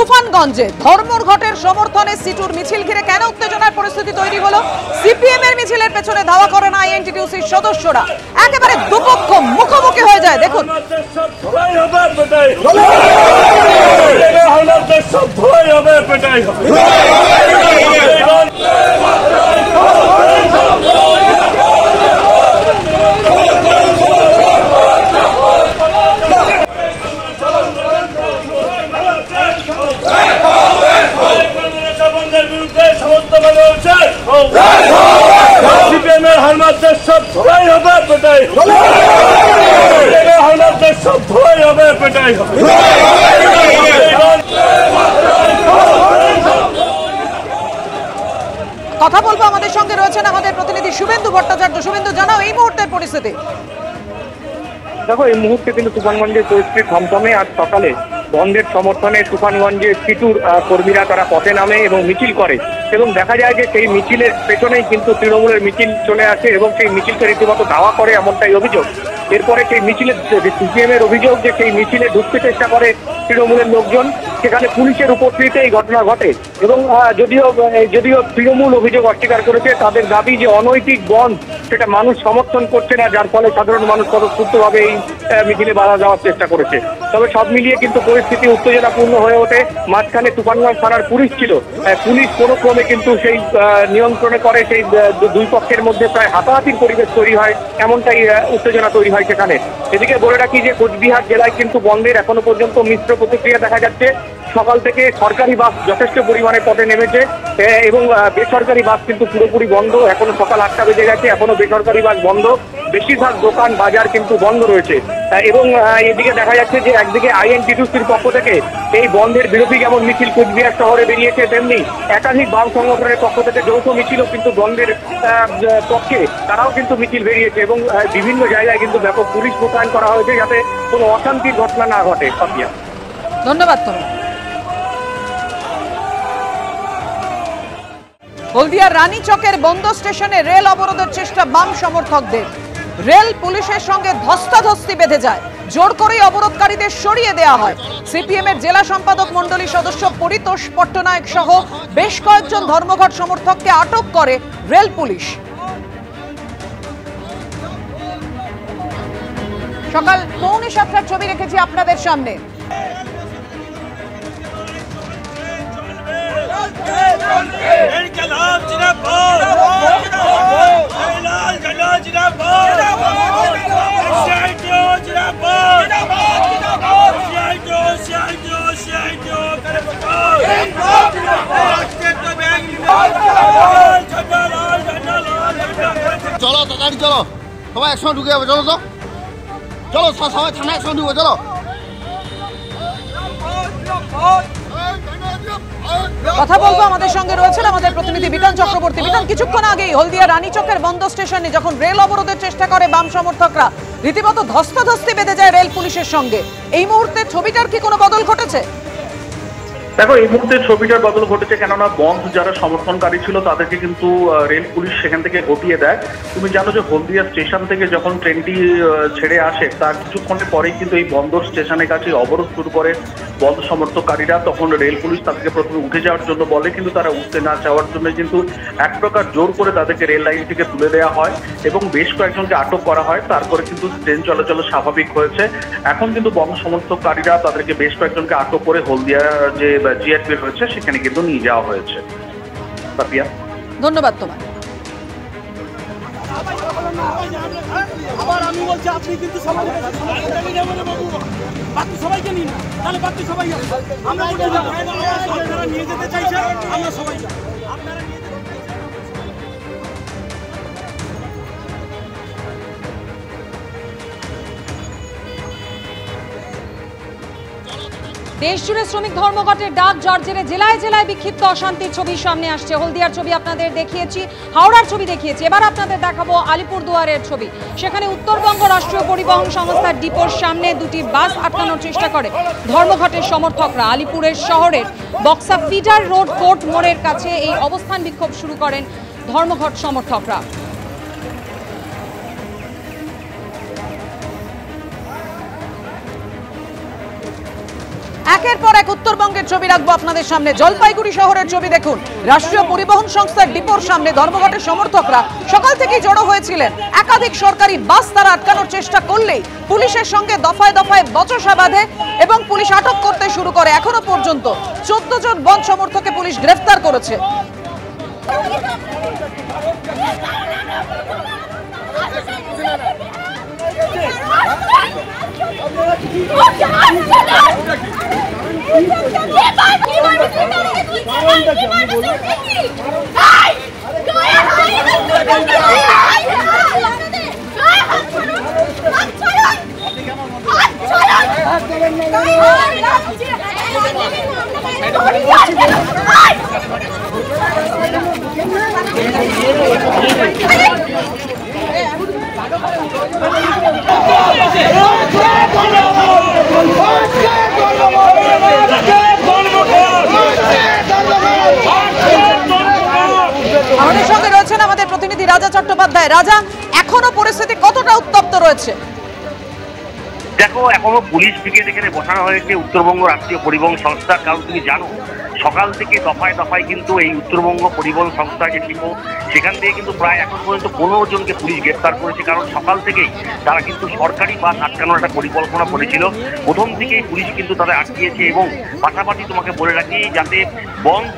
তুফানগঞ্জে ধর্মঘটের সমর্থনে সিটুর মিছিল ঘিরে কেন উত্তেজনার পরিস্থিতি তৈরি হলো? সিপিএম এর মিছিলের পেছনে ধাওয়া করে না আইএনটিটিউসির সদস্যরা। একেবারে দুপক্ষ মুখোমুখি হয়ে যায়। দেখুন, কথা বলবো, আমাদের সঙ্গে রয়েছেন আমাদের প্রতিনিধি শুভেন্দু ভট্টাচার্য। শুভেন্দু, জানাও এই মুহূর্তের পরিস্থিতি। দেখো, এই মুহূর্তে কিন্তু তুফানগঞ্জের পরিস্থিতি থমথমে। আজ সকালে বন্ধের সমর্থনে তুফানগঞ্জে সিটুর কর্মীরা তারা পথে নামে এবং মিছিল করে, এবং দেখা যায় যে সেই মিছিলের পেছনেই কিন্তু তৃণমূলের মিছিল চলে আসে এবং সেই মিছিলকে রীতিমতো ধাওয়া করে, এমনটাই অভিযোগ। এরপরে সেই মিছিলের সিপিএম এর অভিযোগ যে সেই মিছিলে ঢুকতে চেষ্টা করে তৃণমূলের লোকজন, সেখানে পুলিশের উপস্থিতিতে এই ঘটনা ঘটে। এবং যদিও তৃণমূল অভিযোগ অস্বীকার করেছে, তাদের দাবি যে অনৈতিক বন্ধ সেটা মানুষ সমর্থন করছে না, যার ফলে সাধারণ মানুষ স্বতঃস্ফূর্তভাবে এই মিছিলে বাধা দেওয়ার চেষ্টা করেছে। তবে সব মিলিয়ে কিন্তু পরিস্থিতি উত্তেজনাপূর্ণ হয়ে ওঠে। মাঝখানে তুফানগঞ্জ থানার পুলিশ ছিল, পুলিশ কোনো ক্রমে কিন্তু সেই নিয়ন্ত্রণে করে। সেই দুই পক্ষের মধ্যে প্রায় হাতাহাতির পরিবেশ তৈরি হয়, এমনটাই উত্তেজনা তৈরি হয় সেখানে। এদিকে বলে রাখি যে কোচবিহার জেলায় কিন্তু বন্ধের এখনো পর্যন্ত মিশ্র প্রতিক্রিয়া দেখা যাচ্ছে। সকাল থেকে সরকারি বাস যথেষ্ট পরিমাণে পথে নেমেছে এবং বেসরকারি বাস কিন্তু পুরোপুরি বন্ধ। এখনো সকাল 8টা বেজে গেছে, এখনো বেসরকারি বাস বন্ধ। বেশিরভাগ দোকান বাজার কিন্তু বন্ধ রয়েছে। এবং এদিকে দেখা যাচ্ছে যে একদিকে আইএনটিটিউসির পক্ষ থেকে এই বন্ধের বিরোধী যেমন মিছিল কোচবিহার শহরে বেরিয়েছে, তেমনি একাধিক বাম সংগঠনের পক্ষ থেকে যৌথ মিছিলও কিন্তু বন্ধের পক্ষে তারাও কিন্তু মিছিল বেরিয়েছে। এবং বিভিন্ন জায়গায় কিন্তু ব্যাপক পুলিশ মোতায়েন করা হয়েছে যাতে কোনো অশান্তির ঘটনা না ঘটে। ধন্যবাদ তোমায়। হলদিয়ার রানীচকের বন্ধ স্টেশনে রেল অবরোধের চেষ্টা বাম সমর্থকদের। রেল পুলিশের সঙ্গে ধস্তাধস্তি বেঁধে যায়, জোর করেই অবরোধকারীদের সরিয়ে দেওয়া হয়। সিপিএম এর জেলা সম্পাদক মণ্ডলী সদস্য পরিতোষ পট্টনায়ক সহ বেশ কয়েকজন ধর্মঘট সমর্থককে আটক করে রেল পুলিশ। সকাল 6:45 ছবি রেখেছি আপনাদের সামনে। চলো তাড়াতাড়ি চলো, সবাই একসঙ্গে ঢুকে যাবে। চলো তো, চলো সবাই থানা একসঙ্গে ঢুকে চলো। কথা বলবো, আমাদের সঙ্গে রয়েছেন আমাদের প্রতিনিধি বিটন চক্রবর্তী। বিটন, কিছুক্ষণ আগেই হলদিয়া রানীচকের বন্ধ স্টেশনে যখন রেল অবরোধের চেষ্টা করে বাম সমর্থকরা, রীতিমতো ধস্তাধস্তি বেঁধে যায় রেল পুলিশের সঙ্গে। এই মুহূর্তে ছবিটার কি কোনো বদল ঘটেছে? দেখো, এই মুহূর্তে ছবিটার বদল ঘটেছে, কেননা বন্ধ যারা সমর্থনকারী ছিল তাদেরকে কিন্তু রেল পুলিশ সেখান থেকে হটিয়ে দেয়। তুমি জানো যে হলদিয়া স্টেশন থেকে যখন ট্রেনটি ছেড়ে আসে তার কিছুক্ষণের পরেই কিন্তু এই বন্দর স্টেশনের কাছে অবরোধ শুরু করে বন্ধ সমর্থককারীরা। তখন রেল পুলিশ তাদেরকে প্রথমে উঠে যাওয়ার জন্য বলে, কিন্তু তারা উঠতে না চাওয়ার জন্য কিন্তু এক প্রকার জোর করে তাদেরকে রেল লাইন থেকে তুলে দেওয়া হয় এবং বেশ কয়েকজনকে আটক করা হয়। তারপরে কিন্তু ট্রেন চলাচল স্বাভাবিক হয়েছে। এখন কিন্তু বন্ধ সমর্থককারীরা তাদেরকে বেশ কয়েকজনকে আটক করে হলদিয়া যে জিআরপি রয়েছে সেখানে কিন্তু নিয়ে যাওয়া হয়েছে। পাপিয়া, ধন্যবাদ তোমায়। আবার আমি বলছি, আপনি কিন্তু সবাইকে নিন, তাহলে বাকি সবাই আমরা নিয়ে যেতে চাইছে, আমরা সবাই আপনারা নিয়ে যেতে। দেশজুড়ে শ্রমিক ধর্মঘটের ডাক, যার জেরে জেলায় জেলায় বিক্ষিপ্ত অশান্তির ছবি সামনে আসছে। হলদিয়ার ছবি আপনাদের দেখিয়েছি, হাওড়ার ছবি দেখিয়েছি, এবার আপনাদের দেখাবো আলিপুরদুয়ারের ছবি। সেখানে উত্তরবঙ্গ রাষ্ট্রীয় পরিবহন সংস্থার ডিপোর সামনে দুটি বাস আটকানোর চেষ্টা করে ধর্মঘটের সমর্থকরা। আলিপুরের শহরের বক্সা ফিডার রোড কোর্ট মোড়ের কাছে এই অবস্থান বিক্ষোভ শুরু করেন ধর্মঘট সমর্থকরা। একের পর এক উত্তরবঙ্গের ছবি রাখবো আপনাদের সামনে। জলপাইগুড়ি শহরের ছবি দেখুন। রাষ্ট্রীয় পরিবহন সংস্থার ডিপোর সামনে ধর্মঘটের সমর্থকরা সকাল থেকেই জড়ো হয়েছিলেন। একাধিক সরকারি বাস তারা আটকানোর চেষ্টা করলেই পুলিশের সঙ্গে দফায় দফায় বচসা বাঁধে এবং পুলিশ আটক করতে শুরু করে। এখনো পর্যন্ত 14 জন বন্ধ সমর্থককে পুলিশ গ্রেফতার করেছে। আমাদের সঙ্গে রয়েছেন আমাদের প্রতিনিধি রাজা চট্টোপাধ্যায়। রাজা, এখনো পরিস্থিতি কতটা উত্তপ্ত রয়েছে? দেখো, এখনো পুলিশ ব্রিগেড এখানে বসানো হয়েছে উত্তরবঙ্গ রাষ্ট্রীয় পরিবহন সংস্থা। কারণ তুমি জানো, সকাল থেকে দফায় দফায় কিন্তু এই উত্তরবঙ্গ পরিবহন সংস্থার যে ডিপো, সেখান থেকে কিন্তু প্রায় এখন পর্যন্ত 15 জনকে পুলিশ গ্রেফতার করেছে। কারণ সকাল থেকেই তারা কিন্তু সরকারি বাস আটকানোর একটা পরিকল্পনা করেছিল। প্রথম থেকেই পুলিশ কিন্তু তাদের আটকিয়েছে এবং পাশাপাশি তোমাকে বলে রাখি, যাতে বন্ধ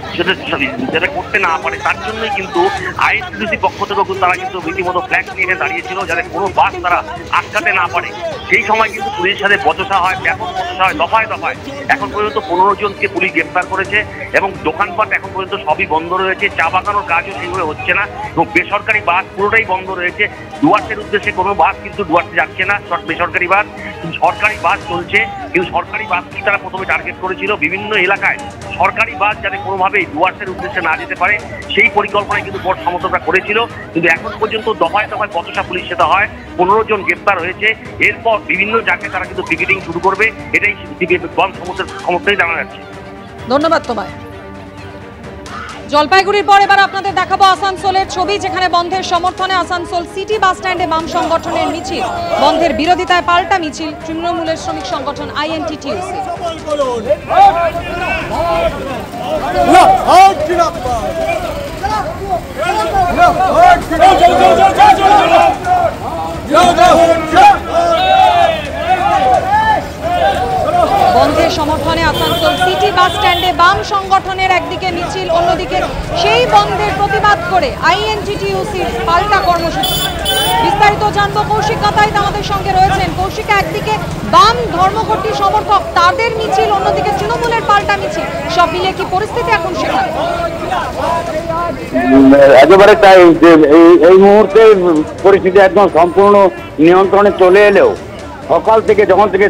যেটা করতে না পারে তার জন্যই কিন্তু আইএনটিটিউসির পক্ষ থেকেও কিন্তু তারা কিন্তু রীতিমতো ফ্ল্যাগ নিয়ে দাঁড়িয়েছিল, যাতে কোনো বাস তারা আটকাতে না পারে। সেই সময় কিন্তু পুলিশের সাথে বচসা হয়, ব্যাপক বচসা হয় দফায় দফায়। এখন পর্যন্ত 15 জনকে পুলিশ গ্রেফতার করেছে এবং দোকানপাট এখন পর্যন্ত সবই বন্ধ রয়েছে। চা বাগানোর কাজও সেইভাবে হচ্ছে না এবং বেসরকারি বাস পুরোটাই বন্ধ রয়েছে। ডুয়ার্সের উদ্দেশ্যে কোনো বাস কিন্তু ডুয়ার্সে যাচ্ছে না, বেসরকারি বাস। সরকারি বাস চলছে, কিন্তু সরকারি বাসকেই তারা প্রথমে টার্গেট করেছিল। বিভিন্ন এলাকায় সরকারি বাস যাতে কোনোভাবেই ডুয়ার্সের উদ্দেশ্যে না যেতে পারে সেই পরিকল্পনায় কিন্তু বোর্ড সমর্থকরা করেছিল। কিন্তু এখন পর্যন্ত দফায় দফায় বচসা পুলিশ সেটা হয়, 15 জন গ্রেফতার হয়েছে। এরপর বিভিন্ন জায়গায় তারা কিন্তু পিকেটিং শুরু করবে, এটাই বন্ধ সমর্থনে জানা যাচ্ছে। ধন্যবাদ তোমায়। জলপাইগুড়ির পর এবার আপনাদের দেখাবো আসানসোলের ছবি, যেখানে বন্ধের সমর্থনে আসানসোল সিটি বাস স্ট্যান্ডে বাম সংগঠনের মিছিল। বন্ধের বিরোধিতায় পাল্টা মিছিল তৃণমূলের শ্রমিক সংগঠন আইএনটিটিউসি। বন্ধের সমর্থনে আসানসোল সিটি বাস স্ট্যান্ডে বাম সংগঠনের একদিকে মিছিল, অন্যদিকে সেই বন্ধের প্রতিবাদ করে আইএনটিটিউসির পাল্টা কর্মসূচি। বিস্তারিত জানবো, কৌশিক কাতাইত আমাদের সঙ্গে রয়েছেন। কৌশিক, একদিকে বাম ধর্মঘটি সমর্থক তাদের মিছিল, অন্যদিকে তৃণমূলের পাল্টা মিছিল, সব মিলিয়ে কি পরিস্থিতি এখন সেখানে? একেবারে তাই, যে এই মুহূর্তে পরিস্থিতি একদম সম্পূর্ণ নিয়ন্ত্রণে চলে এলেও সকাল থেকে যখন থেকে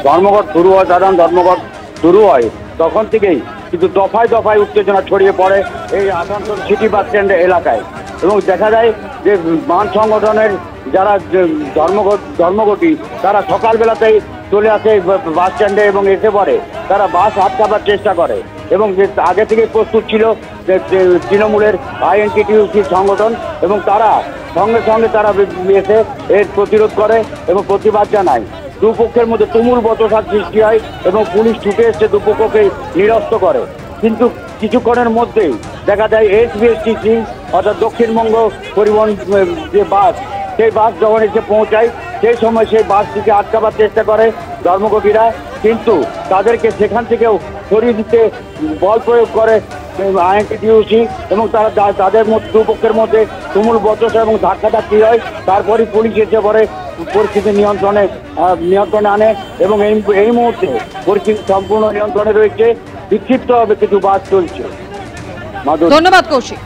ধর্মঘট শুরু হয়, সাধারণ ধর্মঘট শুরু হয়, তখন থেকেই কিন্তু দফায় দফায় উত্তেজনা ছড়িয়ে পড়ে এই আসানসোল সিটি বাস স্ট্যান্ড এলাকায়। এবং দেখা যায় যে বাম সংগঠনের যারা ধর্মঘটি তারা সকালবেলাতেই চলে আসে বাস স্ট্যান্ডে এবং এসে পড়ে তারা বাস আটকাবার চেষ্টা করে। এবং আগে থেকে প্রস্তুত ছিল যে তৃণমূলের আইএনটিটিউসি সংগঠন, এবং তারা সঙ্গে সঙ্গে তারা এসে এর প্রতিরোধ করে এবং প্রতিবাদ জানায়। দুপক্ষের মধ্যে তুমুল বচসার সৃষ্টি হয় এবং পুলিশ ছুটে এসে দুপক্ষকে নিরস্ত করে। কিন্তু কিছুক্ষণের মধ্যেই দেখা যায় এসবিএসটিসি অর্থাৎ দক্ষিণবঙ্গ পরিবহন যে বাস, সেই বাস যখন এসে পৌঁছায় সেই সময় সেই বাসটিকে আটকাবার চেষ্টা করে ধর্মঘটিরা, কিন্তু তাদেরকে সেখান থেকেও সরিয়ে দিতে বল প্রয়োগ করে আইএনটিটিউসি এবং তারা তাদের দুপক্ষের মধ্যে তুমুল বচসা এবং ধাক্কাধাক্কি হয়। তারপরই পুলিশ এসে পরে পরিস্থিতি নিয়ন্ত্রণে আনে এবং এই মুহূর্তে পরিস্থিতি সম্পূর্ণ নিয়ন্ত্রণে রয়েছে। বিক্ষিপ্ত হবে কিছু বাস চলছে। ধন্যবাদ কৌশিক।